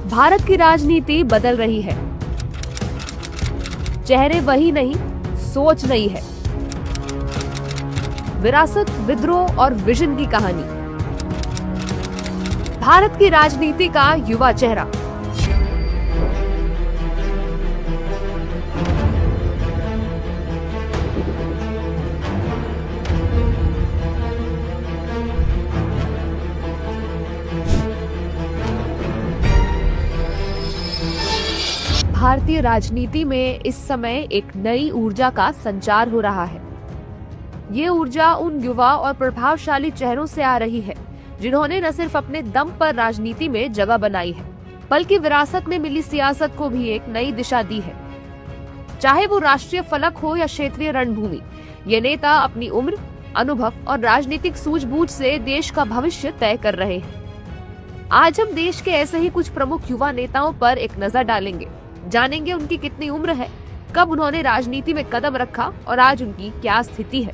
भारत की राजनीति बदल रही है। चेहरे वही नहीं, सोच नई है। विरासत, विद्रोह और विजन की कहानी। भारत की राजनीति का युवा चेहरा। भारतीय राजनीति में इस समय एक नई ऊर्जा का संचार हो रहा है। ये ऊर्जा उन युवा और प्रभावशाली चेहरों से आ रही है जिन्होंने न सिर्फ अपने दम पर राजनीति में जगह बनाई है, बल्कि विरासत में मिली सियासत को भी एक नई दिशा दी है। चाहे वो राष्ट्रीय फलक हो या क्षेत्रीय रणभूमि, ये नेता अपनी उम्र, अनुभव और राजनीतिक सूझबूझ से देश का भविष्य तय कर रहे हैं। आज हम देश के ऐसे ही कुछ प्रमुख युवा नेताओं पर एक नजर डालेंगे, जानेंगे उनकी कितनी उम्र है, कब उन्होंने राजनीति में कदम रखा और आज उनकी क्या स्थिति है।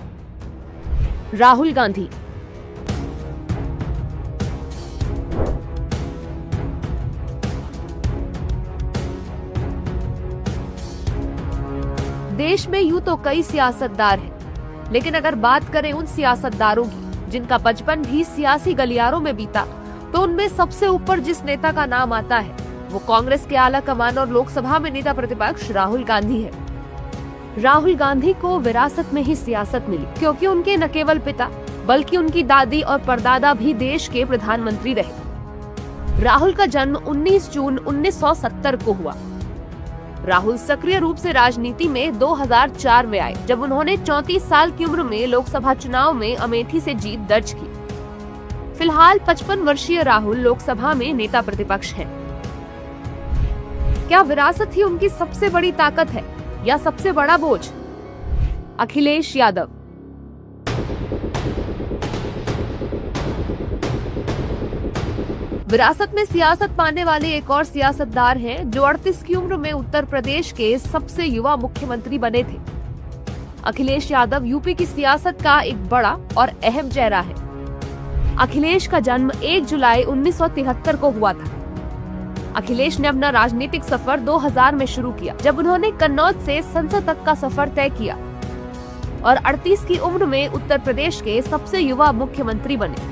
राहुल गांधी। देश में यूं तो कई सियासतदार हैं, लेकिन अगर बात करें उन सियासतदारों की जिनका बचपन भी सियासी गलियारों में बीता, तो उनमें सबसे ऊपर जिस नेता का नाम आता है वो कांग्रेस के आला कमान और लोकसभा में नेता प्रतिपक्ष राहुल गांधी है। राहुल गांधी को विरासत में ही सियासत मिली, क्योंकि उनके न केवल पिता बल्कि उनकी दादी और परदादा भी देश के प्रधानमंत्री रहे। राहुल का जन्म 19 जून 1970 को हुआ। राहुल सक्रिय रूप से राजनीति में 2004 में आए, जब उन्होंने 34 साल की उम्र में लोकसभा चुनाव में अमेठी से जीत दर्ज की। फिलहाल 55 वर्षीय राहुल लोकसभा में नेता प्रतिपक्ष हैं। क्या विरासत ही उनकी सबसे बड़ी ताकत है या सबसे बड़ा बोझ? अखिलेश यादव। विरासत में सियासत पाने वाले एक और सियासतदार हैं जो 38 की उम्र में उत्तर प्रदेश के सबसे युवा मुख्यमंत्री बने थे। अखिलेश यादव यूपी की सियासत का एक बड़ा और अहम चेहरा है। अखिलेश का जन्म 1 जुलाई 1973 को हुआ था। अखिलेश ने अपना राजनीतिक सफर 2000 में शुरू किया, जब उन्होंने कन्नौज से संसद तक का सफर तय किया और 38 की उम्र में उत्तर प्रदेश के सबसे युवा मुख्यमंत्री बने।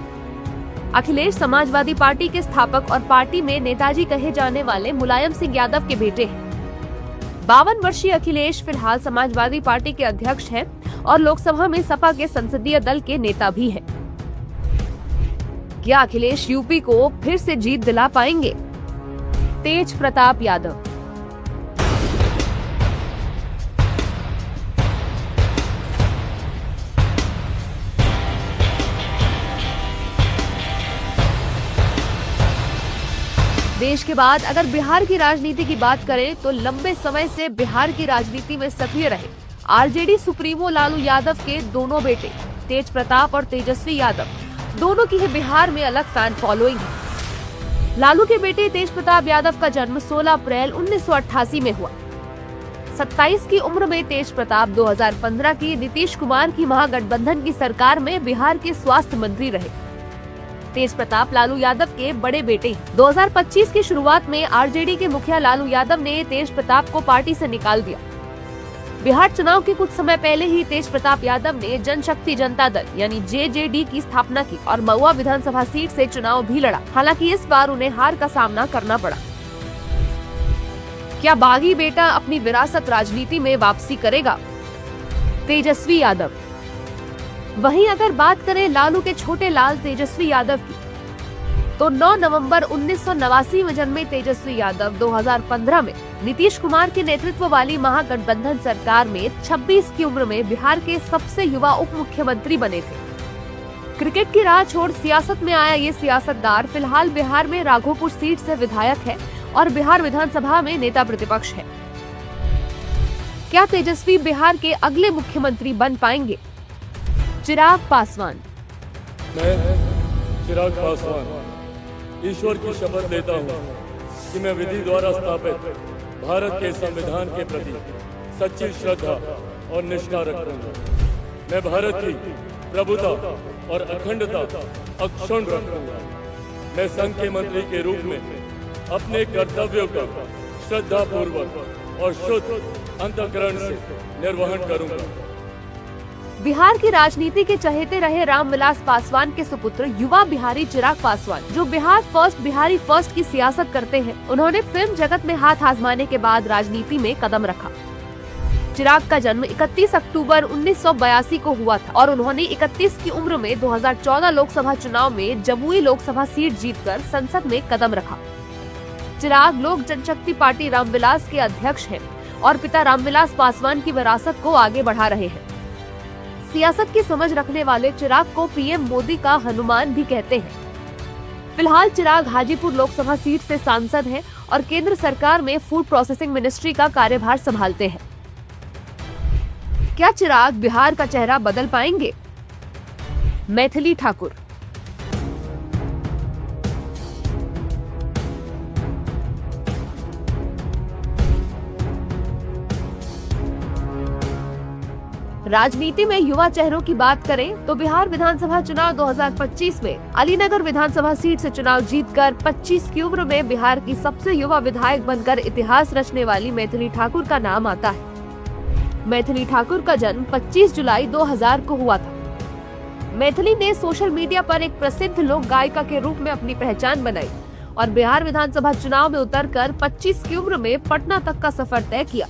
अखिलेश समाजवादी पार्टी के स्थापक और पार्टी में नेताजी कहे जाने वाले मुलायम सिंह यादव के बेटे हैं। 52 वर्षीय अखिलेश फिलहाल समाजवादी पार्टी के अध्यक्ष हैं और लोकसभा में सपा के संसदीय दल के नेता भी हैं। क्या अखिलेश यूपी को फिर से जीत दिला पाएंगे? तेज प्रताप यादव। देश के बाद अगर बिहार की राजनीति की बात करें तो लंबे समय से बिहार की राजनीति में सक्रिय रहे आरजेडी सुप्रीमो लालू यादव के दोनों बेटे तेज प्रताप और तेजस्वी यादव, दोनों की है बिहार में अलग फैन फॉलोइंग है। लालू के बेटे तेज प्रताप यादव का जन्म 16 अप्रैल 1988 में हुआ। 27 की उम्र में तेज प्रताप 2015 की नीतीश कुमार की महागठबंधन की सरकार में बिहार के स्वास्थ्य मंत्री रहे। तेज प्रताप लालू यादव के बड़े बेटे हैं। 2025 की शुरुआत में आरजेडी के मुखिया लालू यादव ने तेज प्रताप को पार्टी से निकाल दिया। बिहार चुनाव के कुछ समय पहले ही तेज प्रताप यादव ने जनशक्ति जनता दल यानी जेजेडी की स्थापना की और महुआ विधानसभा सीट से चुनाव भी लड़ा। हालांकि इस बार उन्हें हार का सामना करना पड़ा। क्या बागी बेटा अपनी विरासत राजनीति में वापसी करेगा? तेजस्वी यादव। वहीं अगर बात करें लालू के छोटे लाल तेजस्वी यादव की, तो 9 नवंबर 1989 में जन्मे तेजस्वी यादव 2015 में नीतीश कुमार के नेतृत्व वाली महागठबंधन सरकार में 26 की उम्र में बिहार के सबसे युवा उप मुख्यमंत्री बने थे। क्रिकेट की राह छोड़ सियासत में आया ये सियासतदार फिलहाल बिहार में राघोपुर सीट से विधायक है और बिहार विधानसभा में नेता प्रतिपक्ष है। क्या तेजस्वी बिहार के अगले मुख्यमंत्री बन पाएंगे? चिराग पासवान। मैं चिराग पासवान ईश्वर की शपथ लेता हूँ कि मैं विधि द्वारा स्थापित भारत के संविधान के प्रति सच्ची श्रद्धा और निष्ठा रखूंगा। मैं भारत की प्रभुता और अखंडता अक्षुण्ण रखूंगा। मैं संघ के मंत्री के रूप में अपने कर्तव्यों का श्रद्धा पूर्वक और शुद्ध अंतःकरण से निर्वहन करूंगा। बिहार की राजनीति के चहेते रहे रामविलास पासवान के सुपुत्र युवा बिहारी चिराग पासवान, जो बिहारी फर्स्ट की सियासत करते हैं, उन्होंने फिल्म जगत में हाथ आजमाने के बाद राजनीति में कदम रखा। चिराग का जन्म 31 अक्टूबर 1982 को हुआ था और उन्होंने 31 की उम्र में 2014 लोकसभा चुनाव में जमुई लोकसभा सीट जीतकर संसद में कदम रखा। चिराग लोक जनशक्ति पार्टी रामविलास के अध्यक्ष हैं और पिता रामविलास पासवान की विरासत को आगे बढ़ा रहे हैं। सियासत की समझ रखने वाले चिराग को पीएम मोदी का हनुमान भी कहते हैं। फिलहाल चिराग हाजीपुर लोकसभा सीट से सांसद हैं और केंद्र सरकार में फूड प्रोसेसिंग मिनिस्ट्री का कार्यभार संभालते हैं। क्या चिराग बिहार का चेहरा बदल पाएंगे? मैथिली ठाकुर। राजनीति में युवा चेहरों की बात करें तो बिहार विधानसभा चुनाव 2025 में अलीनगर विधानसभा सीट से चुनाव जीतकर 25 की उम्र में बिहार की सबसे युवा विधायक बनकर इतिहास रचने वाली मैथिली ठाकुर का नाम आता है। मैथिली ठाकुर का जन्म 25 जुलाई 2000 को हुआ था। मैथिली ने सोशल मीडिया पर एक प्रसिद्ध लोक गायिका के रूप में अपनी पहचान बनाई और बिहार विधानसभा चुनाव में उतरकर 25 की उम्र में पटना तक का सफर तय किया।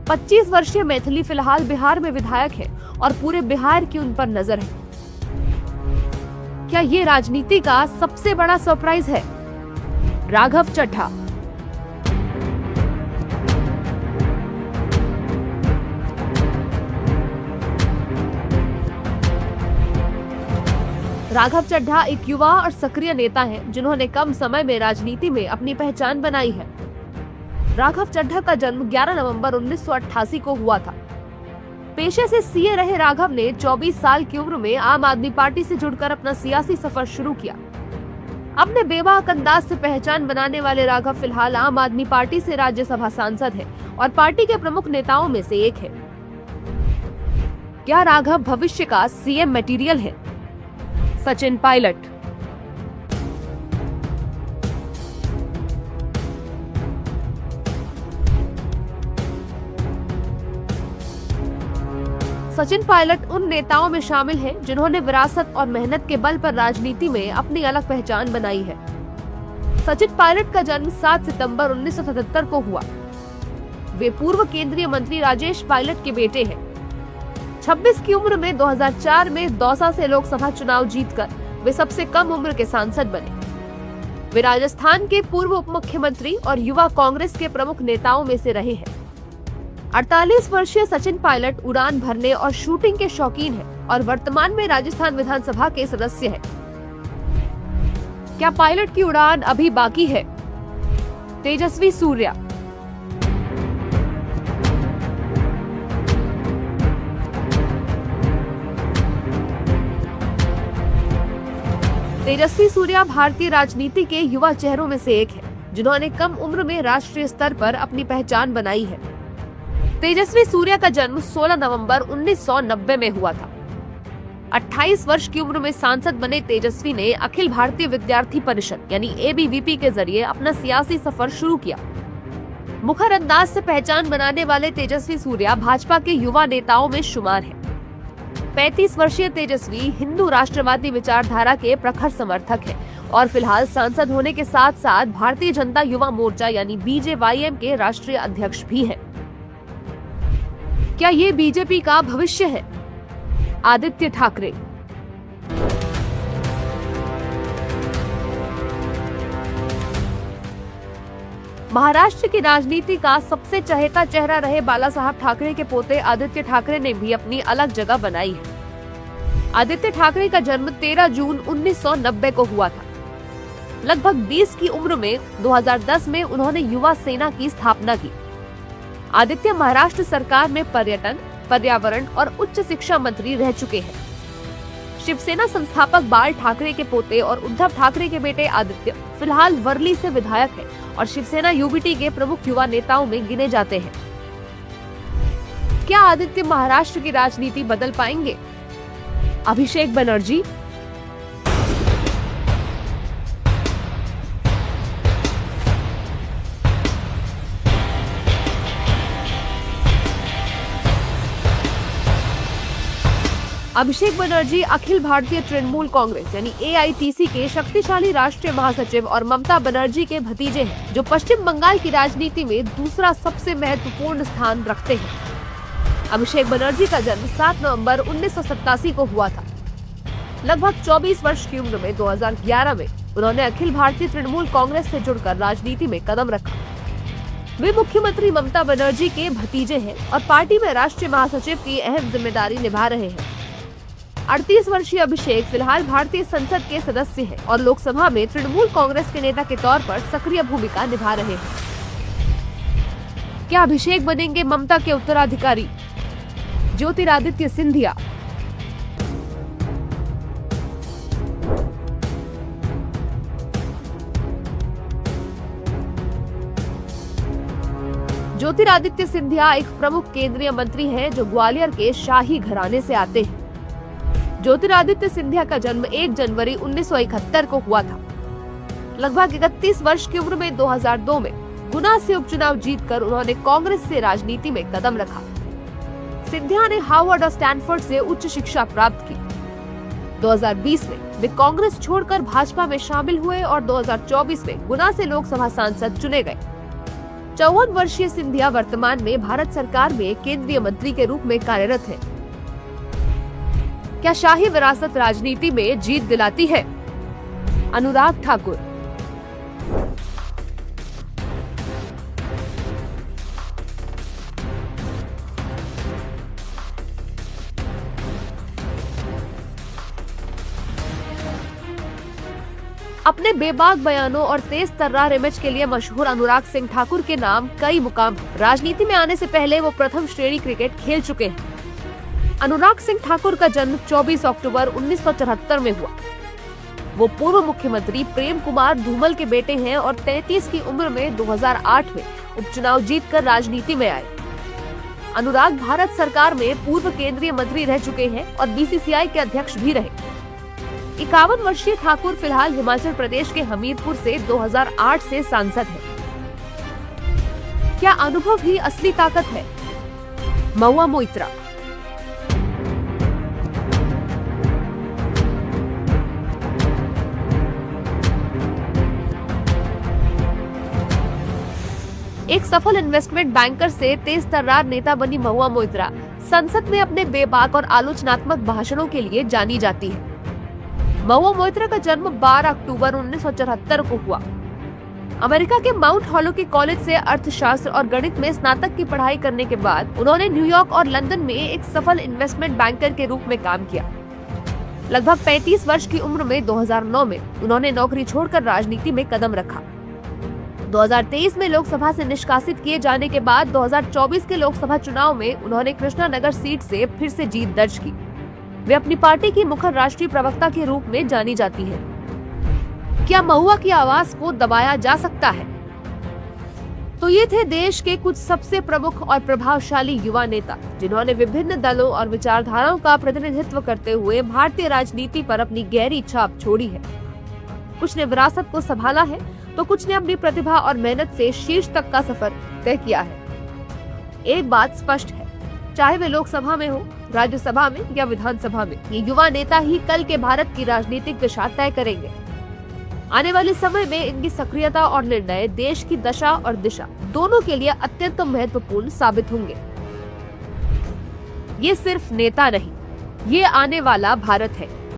25 वर्षीय मैथिली फिलहाल बिहार में विधायक है और पूरे बिहार की उन पर नजर है। क्या ये राजनीति का सबसे बड़ा सरप्राइज है? राघव चड्ढा। राघव चड्ढा एक युवा और सक्रिय नेता हैं, जिन्होंने कम समय में राजनीति में अपनी पहचान बनाई है। राघव चड्ढा का जन्म 11 नवंबर 1988 को हुआ था। पेशे से सीए रहे राघव ने 24 साल की उम्र में आम आदमी पार्टी से जुड़कर अपना सियासी सफर शुरू किया। अपने बेबाक अंदाज से पहचान बनाने वाले राघव फिलहाल आम आदमी पार्टी से राज्यसभा सांसद हैं और पार्टी के प्रमुख नेताओं में से एक है। क्या राघव भविष्य का सीएम मटेरियल है? सचिन पायलट। सचिन पायलट उन नेताओं में शामिल हैं जिन्होंने विरासत और मेहनत के बल पर राजनीति में अपनी अलग पहचान बनाई है। सचिन पायलट का जन्म 7 सितंबर 1977 को हुआ। वे पूर्व केंद्रीय मंत्री राजेश पायलट के बेटे हैं। 26 की उम्र में 2004 में दौसा से लोकसभा चुनाव जीतकर वे सबसे कम उम्र के सांसद बने। वे राजस्थान के पूर्व उप मुख्यमंत्री और युवा कांग्रेस के प्रमुख नेताओं में से रहे हैं। 48 वर्षीय सचिन पायलट उड़ान भरने और शूटिंग के शौकीन हैं और वर्तमान में राजस्थान विधानसभा के सदस्य हैं। क्या पायलट की उड़ान अभी बाकी है? तेजस्वी सूर्या। तेजस्वी सूर्या भारतीय राजनीति के युवा चेहरों में से एक है, जिन्होंने कम उम्र में राष्ट्रीय स्तर पर अपनी पहचान बनाई है। तेजस्वी सूर्या का जन्म 16 नवंबर 1990 में हुआ था। 28 वर्ष की उम्र में सांसद बने तेजस्वी ने अखिल भारतीय विद्यार्थी परिषद यानी ABVP के जरिए अपना सियासी सफर शुरू किया। मुखर अंदाज से पहचान बनाने वाले तेजस्वी सूर्या भाजपा के युवा नेताओं में शुमार हैं। 35 वर्षीय तेजस्वी हिंदू राष्ट्रवादी विचारधारा के प्रखर समर्थक हैं और फिलहाल सांसद होने के साथ साथ भारतीय जनता युवा मोर्चा यानी BJYM के राष्ट्रीय अध्यक्ष भी हैं। क्या ये बीजेपी का भविष्य है? आदित्य ठाकरे। महाराष्ट्र की राजनीति का सबसे चहेता चेहरा रहे बाला साहब ठाकरे के पोते आदित्य ठाकरे ने भी अपनी अलग जगह बनाई है। आदित्य ठाकरे का जन्म 13 जून 1990 को हुआ था। लगभग 20 की उम्र में 2010 में उन्होंने युवा सेना की स्थापना की। आदित्य महाराष्ट्र सरकार में पर्यटन, पर्यावरण और उच्च शिक्षा मंत्री रह चुके हैं। शिवसेना संस्थापक बाल ठाकरे के पोते और उद्धव ठाकरे के बेटे आदित्य फिलहाल वर्ली से विधायक हैं और शिवसेना UBT के प्रमुख युवा नेताओं में गिने जाते हैं। क्या आदित्य महाराष्ट्र की राजनीति बदल पाएंगे? अभिषेक बनर्जी। अभिषेक बनर्जी अखिल भारतीय तृणमूल कांग्रेस यानी AITC के शक्तिशाली राष्ट्रीय महासचिव और ममता बनर्जी के भतीजे हैं, जो पश्चिम बंगाल की राजनीति में दूसरा सबसे महत्वपूर्ण स्थान रखते हैं। अभिषेक बनर्जी का जन्म 7 नवंबर 1987 को हुआ था। लगभग 24 वर्ष की उम्र में 2011 में उन्होंने अखिल भारतीय तृणमूल कांग्रेस से जुड़कर राजनीति में कदम रखा। वे मुख्यमंत्री ममता बनर्जी के भतीजे हैं और पार्टी में राष्ट्रीय महासचिव की अहम जिम्मेदारी निभा रहे हैं। 38 वर्षीय अभिषेक फिलहाल भारतीय संसद के सदस्य हैं और लोकसभा में तृणमूल कांग्रेस के नेता के तौर पर सक्रिय भूमिका निभा रहे हैं। क्या अभिषेक बनेंगे ममता के उत्तराधिकारी? ज्योतिरादित्य सिंधिया। ज्योतिरादित्य सिंधिया एक प्रमुख केंद्रीय मंत्री हैं जो ग्वालियर के शाही घराने से आते हैं। ज्योतिरादित्य सिंधिया का जन्म 1 जनवरी 1971 को हुआ था। लगभग 31 वर्ष की उम्र में 2002 में गुना से उपचुनाव जीतकर उन्होंने कांग्रेस से राजनीति में कदम रखा। सिंधिया ने हार्वर्ड और स्टैनफोर्ड से उच्च शिक्षा प्राप्त की। 2020 में वे कांग्रेस छोड़कर भाजपा में शामिल हुए और 2024 में गुना से लोकसभा सांसद चुने गए। 54 वर्षीय सिंधिया वर्तमान में भारत सरकार में केंद्रीय मंत्री के रूप में कार्यरत हैं। क्या शाही विरासत राजनीति में जीत दिलाती है? अनुराग ठाकुर। अपने बेबाक बयानों और तेज तर्रार इमेज के लिए मशहूर अनुराग सिंह ठाकुर के नाम कई मुकाम हैं। राजनीति में आने से पहले वो प्रथम श्रेणी क्रिकेट खेल चुके हैं। अनुराग सिंह ठाकुर का जन्म 24 अक्टूबर 1974 में हुआ। वो पूर्व मुख्यमंत्री प्रेम कुमार धूमल के बेटे हैं और 33 की उम्र में 2008 में उपचुनाव जीतकर राजनीति में आए। अनुराग भारत सरकार में पूर्व केंद्रीय मंत्री रह चुके हैं और BCCI के अध्यक्ष भी रहे। 51 वर्षीय ठाकुर फिलहाल हिमाचल प्रदेश के हमीरपुर से 2008 से सांसद हैं। क्या अनुभव ही असली ताकत है? महुआ मोइत्रा। एक सफल इन्वेस्टमेंट बैंकर से तेज तर्रार नेता बनी महुआ मोइत्रा संसद में अपने बेबाक और आलोचनात्मक भाषणों के लिए जानी जाती है। महुआ मोइत्रा का जन्म 12 अक्टूबर 1974 को हुआ। अमेरिका के माउंट हॉलोकी कॉलेज से अर्थशास्त्र और गणित में स्नातक की पढ़ाई करने के बाद उन्होंने न्यूयॉर्क और लंदन में एक सफल इन्वेस्टमेंट बैंकर के रूप में काम किया। लगभग 35 वर्ष की उम्र में 2009 में उन्होंने नौकरी छोड़कर राजनीति में कदम रखा। 2023 में लोकसभा से निष्कासित किए जाने के बाद 2024 के लोकसभा चुनाव में उन्होंने कृष्णानगर सीट से फिर से जीत दर्ज की। वे अपनी पार्टी की मुखर राष्ट्रीय प्रवक्ता के रूप में जानी जाती हैं। क्या महुआ की आवाज को दबाया जा सकता है? तो ये थे देश के कुछ सबसे प्रमुख और प्रभावशाली युवा नेता, जिन्होंने विभिन्न दलों और विचारधाराओं का प्रतिनिधित्व करते हुए भारतीय राजनीति पर अपनी गहरी छाप छोड़ी है। कुछ ने विरासत को संभाला है तो कुछ ने अपनी प्रतिभा और मेहनत से शीर्ष तक का सफर तय किया है। एक बात स्पष्ट है, चाहे वे लोकसभा में हो, राज्यसभा में या विधानसभा में, ये युवा नेता ही कल के भारत की राजनीतिक दिशा तय करेंगे। आने वाले समय में इनकी सक्रियता और निर्णय देश की दशा और दिशा दोनों के लिए अत्यंत महत्वपूर्ण साबित होंगे। ये सिर्फ नेता नहीं, ये आने वाला भारत है।